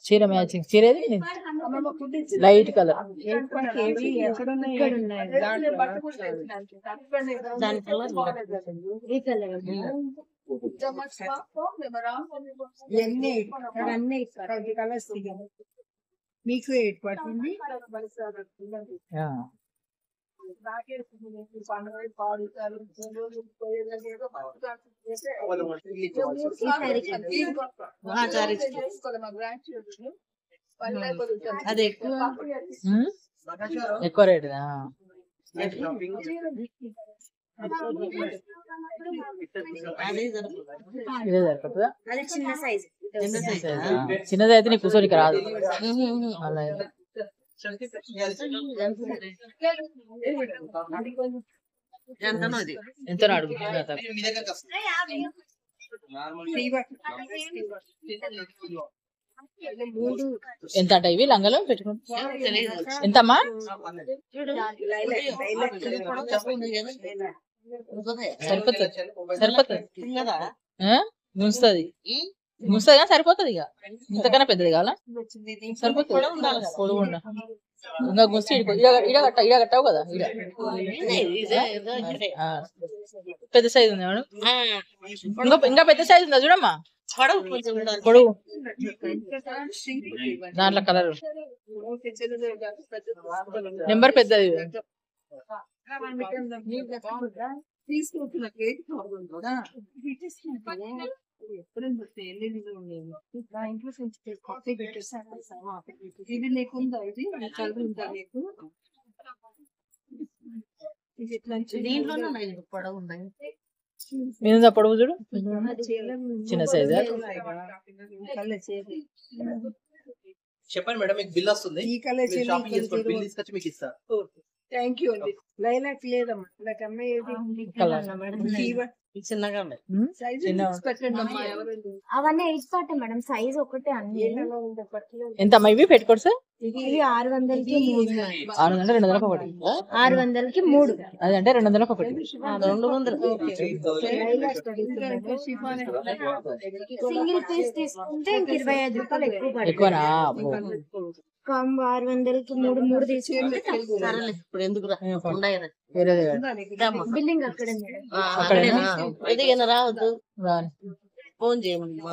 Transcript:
చీర matching చీరేది light colour మీకు 8 పడుతుంది. అది ఎక్కువ రేట్ ఇదే సరిపోతుందా? చిన్నది అయితే నీకు కూర్చోనికి రాదు. అలా ఎంత అడుగు ఎంత అంట ఇవి లంగలు పెట్టుకుంటా ఎంతమ్మా? సరిపోతుంది సరిపోతుంది గుంచుతుంది గుంచుతుంది కానీ సరిపోతుంది. ఇక ఇంతకన్నా పెద్దది కావాలా? సరిపోతుంది పొడుగు ఉండ ఇంకా గుంచి ఇడగట్టావు కదా. పెద్ద సైజు ఉంది మేడం. ఇంకా పెద్ద సైజు ఉందా చూడమ్మా పొడుగు. దాంట్లో కలర్ నెంబర్ పెద్దది. ఇది నీకుందా? ఇది చదువు ఉందా నీకు? మీద పొడవు చూడు చిన్న సైజ్. చెప్పండి మేడం, మీకు బిల్ వస్తుంది. ఈ కలర్ షాపింగ్ చేసుకోండి, బిల్ తీసుకొచ్చి మీకు ఇస్తా. థ్యాంక్ యూ అండి. లైలాక్ లేదమ్మా, నాకు అమ్మాయి చిన్నగా అవన్నీ 8 పట్టే మేడం, సైజ్ ఒకటే అన్ని. ఎంత అమ్మా ఇవి పెట్టుకోడు సార్? ఇవి 600కి 3. 600 200 ఒకటి. 600కి 3 అదంటే 200 ఒకటి. 200. సింగిల్ పీస్ తీసుకుంటే 25 రూపాయలు ఎక్కువ పడుతుంది. ఎక్కువనా? కాంబో 600కి 3 తీసుకుంటే ఇప్పుడు ఎందుకు బిల్లింగ్ అక్కడే రావద్దు. రాని ఫోన్ చేయమని మేడం.